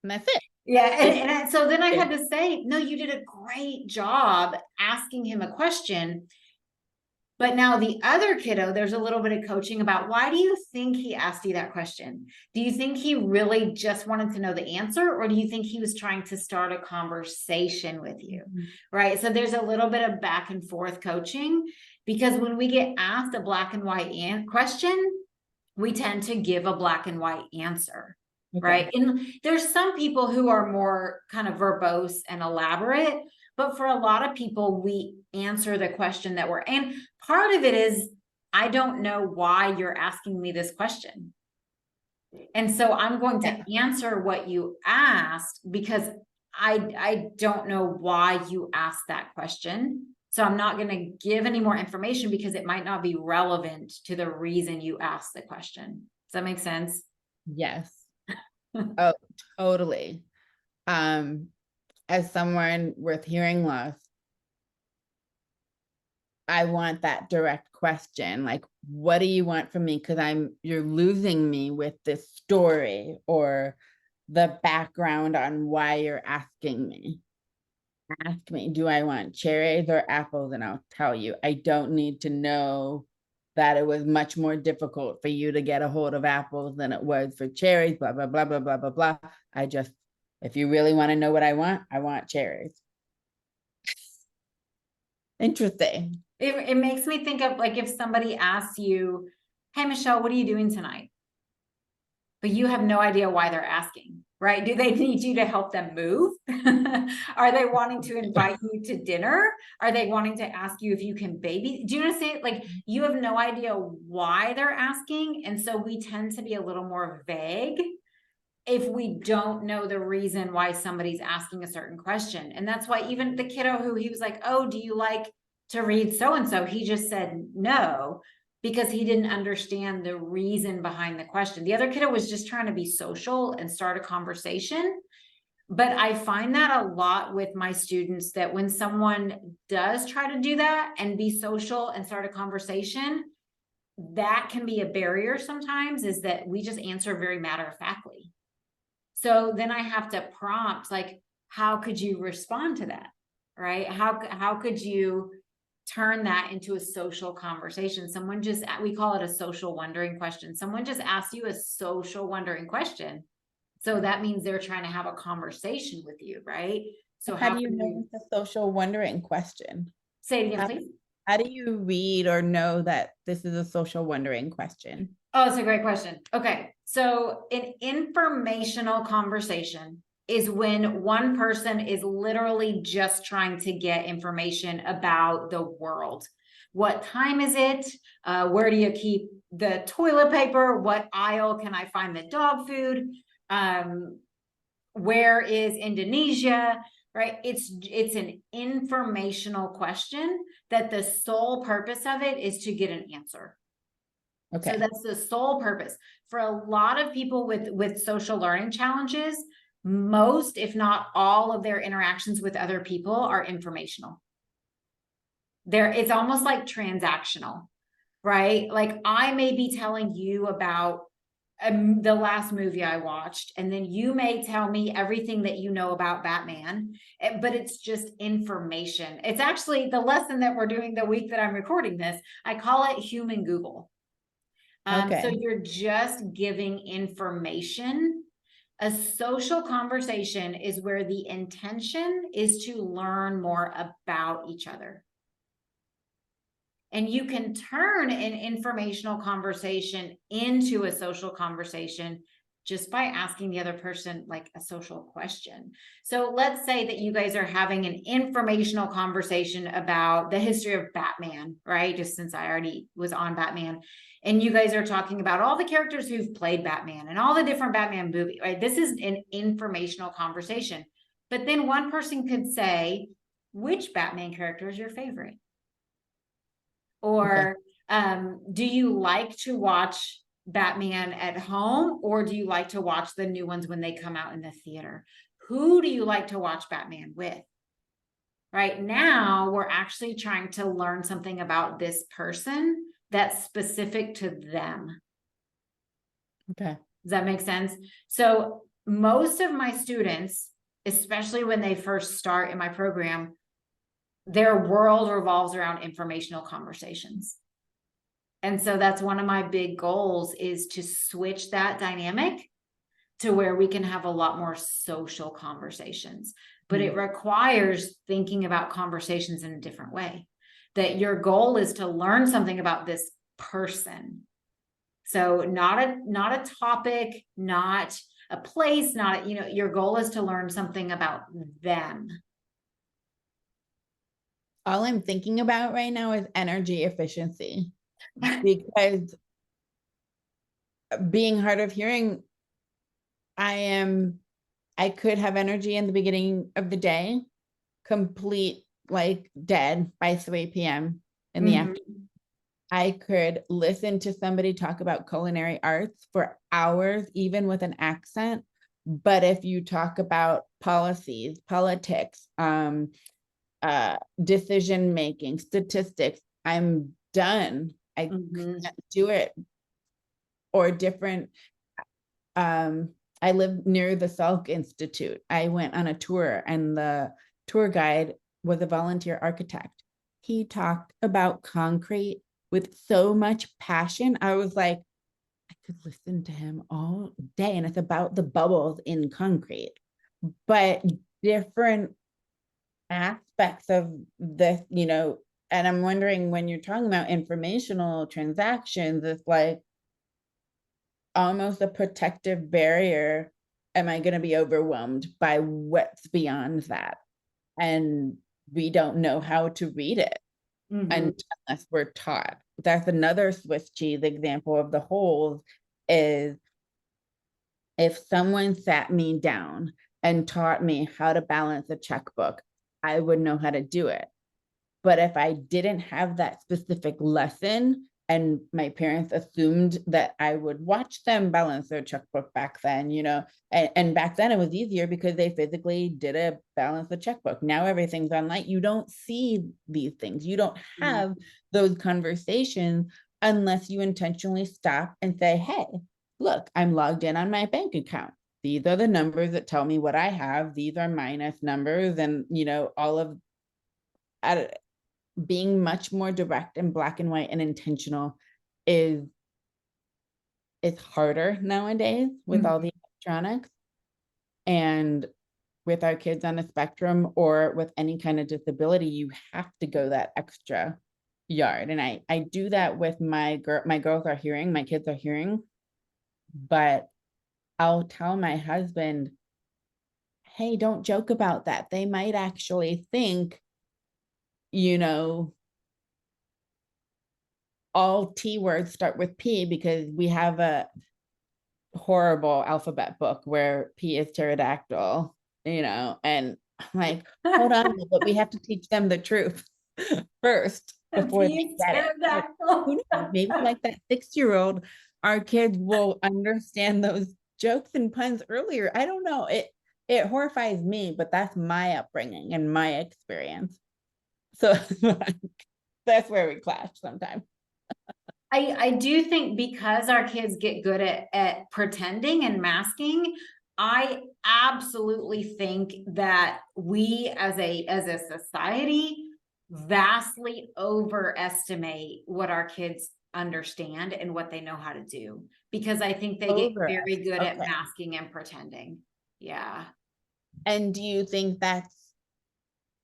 And that's it. Yeah, and so then I had to say, no, you did a great job asking him a question. But now the other kiddo, there's a little bit of coaching about, why do you think he asked you that question? Do you think he really just wanted to know the answer? Or do you think he was trying to start a conversation with you? Right. So there's a little bit of back and forth coaching, because when we get asked a black and white question, we tend to give a black and white answer. Okay. Right. And there's some people who are more kind of verbose and elaborate, but for a lot of people, we answer the question that and part of it is, I don't know why you're asking me this question. And so I'm going to answer what you asked, because I don't know why you asked that question. So I'm not going to give any more information, because it might not be relevant to the reason you asked the question. Does that make sense? Yes. Oh, totally. As someone with hearing loss, I want that direct question, like, what do you want from me? Because you're losing me with this story or the background on why you're asking me. Ask me, do I want cherries or apples? And I'll tell you. I don't need to know that it was much more difficult for you to get a hold of apples than it was for cherries, blah, blah, blah, blah, blah, blah, blah. If you really want to know what I want cherries. Interesting. It makes me think of, like, if somebody asks you, hey, Michelle, what are you doing tonight? But you have no idea why they're asking, right? Do they need you to help them move? Are they wanting to invite you to dinner? Are they wanting to ask you if you can baby? Do you understand? Like, you have no idea why they're asking. And so we tend to be a little more vague if we don't know the reason why somebody's asking a certain question. And that's why even the kiddo who he was like, oh, do you like to read so-and-so? He just said no, because he didn't understand the reason behind the question. The other kiddo was just trying to be social and start a conversation. But I find that a lot with my students, that when someone does try to do that and be social and start a conversation, that can be a barrier sometimes, is that we just answer very matter-of-factly. So then I have to prompt, like, how could you respond to that? Right? How could you turn that into a social conversation? We call it a social wondering question. Someone just asked you a social wondering question. So that means they're trying to have a conversation with you, right? So how do you know it's a social wondering question? Say it again, please. How do you read or know that this is a social wondering question? Oh, it's a great question. Okay. So an informational conversation is when one person is literally just trying to get information about the world. What time is it? Where do you keep the toilet paper? What aisle can I find the dog food? Where is Indonesia? Right? It's an informational question that the sole purpose of it is to get an answer. Okay. So that's the sole purpose. For a lot of people with social learning challenges, most, if not all of their interactions with other people are informational. It's almost like transactional, right? Like I may be telling you about the last movie I watched, and then you may tell me everything that you know about Batman, but it's just information. It's actually the lesson that we're doing the week that I'm recording this. I call it human Google. So Okay. you're just giving information. A social conversation is where the intention is to learn more about each other. And you can turn an informational conversation into a social conversation just by asking the other person like a social question. So let's say that you guys are having an informational conversation about the history of Batman, right? Just since I already was on Batman. And you guys are talking about all the characters who've played Batman and all the different Batman movies, right? This is an informational conversation. But then one person could say, which Batman character is your favorite? Or do you like to watch Batman at home, or do you like to watch the new ones when they come out in the theater? Who do you like to watch Batman with? Right now, we're actually trying to learn something about this person that's specific to them. Okay. Does that make sense? So most of my students, especially when they first start in my program, their world revolves around informational conversations. And so that's one of my big goals, is to switch that dynamic to where we can have a lot more social conversations. But it requires thinking about conversations in a different way. That your goal is to learn something about this person. So not a topic, not a place, not, your goal is to learn something about them. All I'm thinking about right now is energy efficiency, because being hard of hearing, I could have energy in the beginning of the day, complete like dead by 3 p.m. in the afternoon. I could listen to somebody talk about culinary arts for hours, even with an accent. But if you talk about policies, politics, decision making, statistics, I'm done. I can't do it. Or different. I live near the Salk Institute. I went on a tour, and the tour guide was a volunteer architect. He talked about concrete with so much passion. I was like, I could listen to him all day, and it's about the bubbles in concrete, but different aspects of this, and I'm wondering, when you're talking about informational transactions, it's like almost a protective barrier. Am I going to be overwhelmed by what's beyond that? And we don't know how to read it unless we're taught. That's another Swiss cheese example of the holes, is if someone sat me down and taught me how to balance a checkbook, I would know how to do it. But if I didn't have that specific lesson, and my parents assumed that I would watch them balance their checkbook back then, and back then it was easier because they physically did a balance the checkbook. Now everything's online. You don't see these things. You don't have those conversations unless you intentionally stop and say, hey, look, I'm logged in on my bank account. These are the numbers that tell me what I have. These are minus numbers, and all of being much more direct and black and white and intentional is harder nowadays with all the electronics, and with our kids on the spectrum or with any kind of disability, you have to go that extra yard. And I do that with my girls are hearing, my kids are hearing, but I'll tell my husband, hey, don't joke about that. They might actually think, all T words start with P, because we have a horrible alphabet book where P is pterodactyl, and I'm like, hold on, but we have to teach them the truth first before they get it. Like, who knows? Maybe like that 6-year-old, our kids will understand those jokes and puns earlier. I don't know. it horrifies me, but that's my upbringing and my experience. So that's where we clash sometimes. I do think because our kids get good at pretending and masking, I absolutely think that we as a society vastly overestimate what our kids understand and what they know how to do, because I think they get Over very us. good at Okay. masking and pretending. Yeah. And do you think that's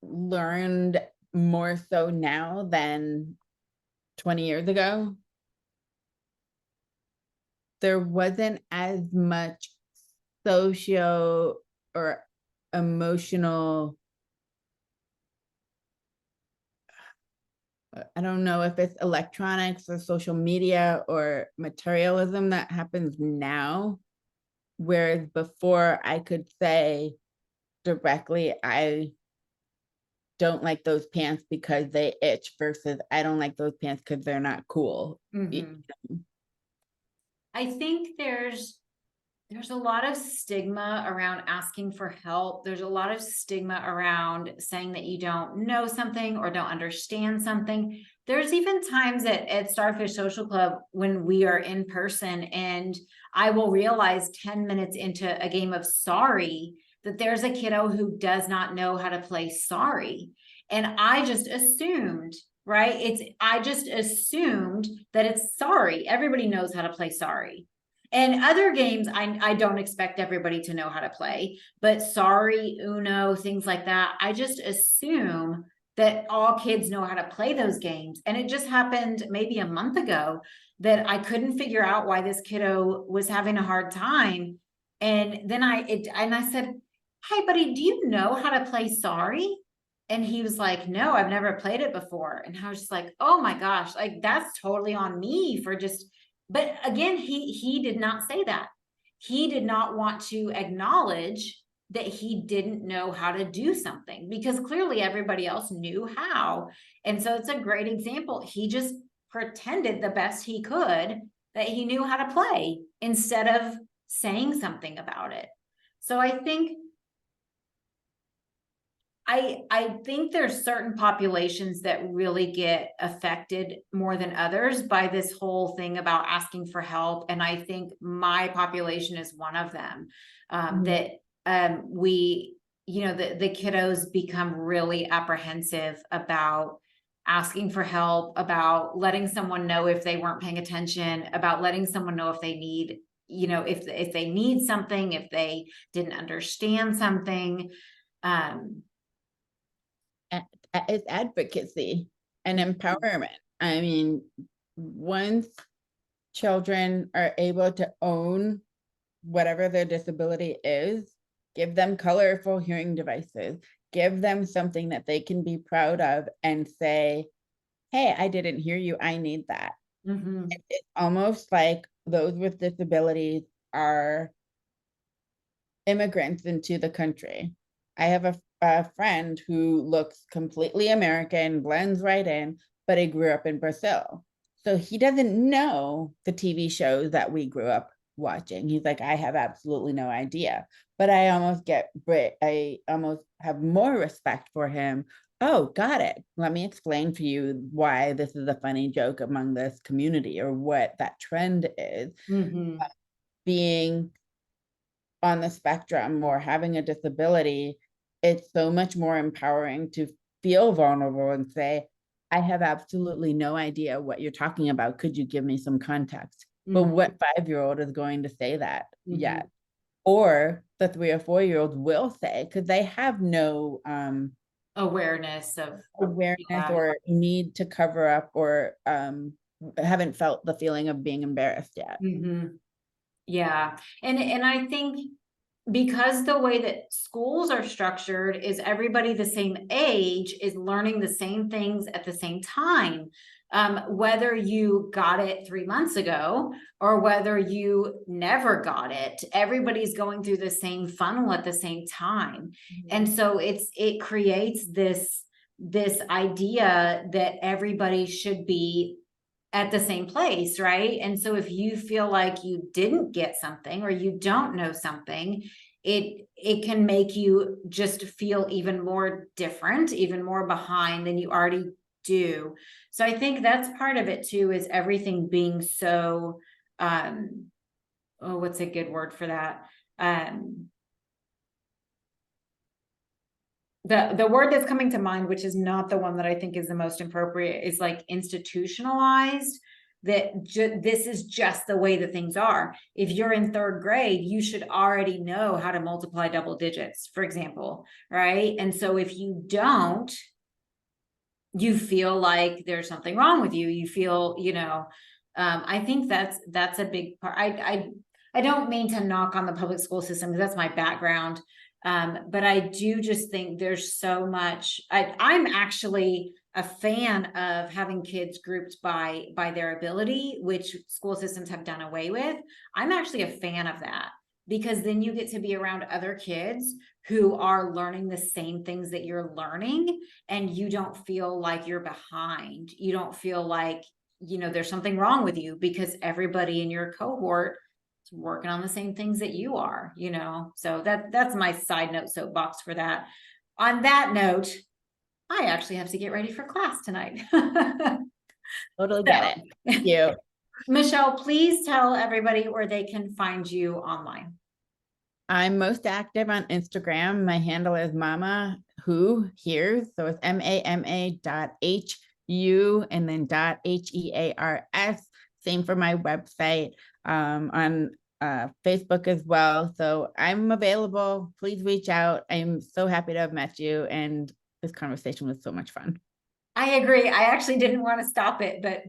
learned more so now than 20 years ago? There wasn't as much socio or emotional, I don't know if it's electronics or social media or materialism that happens now. Whereas before I could say directly, I don't like those pants because they itch versus I don't like those pants because they're not cool. Mhm. I think there's a lot of stigma around asking for help. There's a lot of stigma around saying that you don't know something or don't understand something. There's even times at Starfish Social Club when we are in person and I will realize 10 minutes into a game of Sorry that there's a kiddo who does not know how to play Sorry. And I just assumed, right? I just assumed that it's Sorry. Everybody knows how to play Sorry. And other games, I don't expect everybody to know how to play, but Sorry, Uno, things like that. I just assume that all kids know how to play those games. And it just happened maybe a month ago that I couldn't figure out why this kiddo was having a hard time. And then I said, "Hi, buddy, do you know how to play Sorry?" And he was like, "No, I've never played it before." And I was just like, "Oh my gosh, like that's totally on me for just," but again, he did not say that. He did not want to acknowledge that he didn't know how to do something because clearly everybody else knew how. And so it's a great example. He just pretended the best he could that he knew how to play instead of saying something about it. So I think there's certain populations that really get affected more than others by this whole thing about asking for help. And I think my population is one of them. That we, the kiddos become really apprehensive about asking for help, about letting someone know if they weren't paying attention, about letting someone know if they need, if they need something, if they didn't understand something. It's advocacy and empowerment. I mean, once children are able to own whatever their disability is, give them colorful hearing devices, give them something that they can be proud of and say, hey, I didn't hear you, I need that. Mhm. It's almost like those with disabilities are immigrants into the country. I have a friend who looks completely American, blends right in, but he grew up in Brazil. So he doesn't know the TV shows that we grew up watching. He's like, I have absolutely no idea. But I almost have more respect for him. Oh, got it. Let me explain to you why this is a funny joke among this community or what that trend is. Mhm. Being on the spectrum or having a disability, it's so much more empowering to feel vulnerable and say, I have absolutely no idea what you're talking about. Could you give me some context? But Mhm. what 5-year-old is going to say that Mhm. yet? Or the 3 or 4-year-old will say, because they have no Awareness of, awareness yeah. or need to cover up or haven't felt the feeling of being embarrassed yet. Mhm. Yeah. And I think because the way that schools are structured is everybody the same age is learning the same things at the same time. Whether you got it 3 months ago or whether you never got it, everybody's going through the same funnel at the same time. And so it creates this idea that everybody should be at the same place, right? And so if you feel like you didn't get something or you don't know something, it can make you just feel even more different, even more behind than you already do. So I think that's part of it too, is everything being so, oh, what's a good word for that? The word that's coming to mind, which is not the one that I think is the most appropriate, is like institutionalized, that this is just the way that things are. If you're in third grade, you should already know how to multiply double digits, for example, right? And so if you don't, you feel like there's something wrong with you. You feel, I think that's a big part. I don't mean to knock on the public school system, because that's my background. But I do just think there's so much. I'm actually a fan of having kids grouped by their ability, which school systems have done away with. I'm actually a fan of that, because then you get to be around other kids who are learning the same things that you're learning, and you don't feel like you're behind. You don't feel like, there's something wrong with you, because everybody in your cohort is working on the same things that you are, so that's my side note soapbox for that. On that note, I actually have to get ready for class tonight. Totally get it. Thank you. Michelle, please tell everybody where they can find you online. I'm most active on Instagram. My handle is Mama Who Hears. So it's MAMA.HU and then .HEARS. Same for my website, on Facebook as well. So I'm available. Please reach out. I'm so happy to have met you, and this conversation was so much fun. I agree. I actually didn't want to stop it, but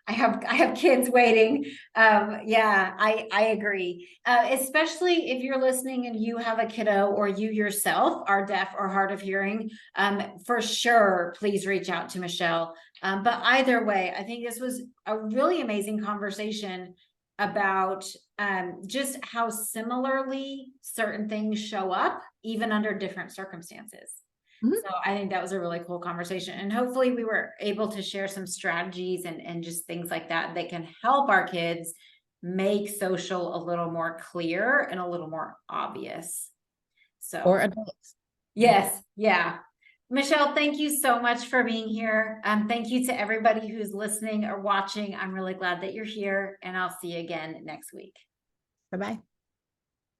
I have kids waiting. Yeah, I agree. Especially if you're listening and you have a kiddo, or you yourself are deaf or hard of hearing, for sure, please reach out to Michelle. But either way, I think this was a really amazing conversation about just how similarly certain things show up, even under different circumstances. So I think that was a really cool conversation, and hopefully we were able to share some strategies and just things like that that can help our kids make social a little more clear and a little more obvious. So, or adults. yes, yeah. Michelle, thank you so much for being here. Thank you to everybody who's listening or watching. I'm really glad that you're here, and I'll see you again next week. Bye-bye.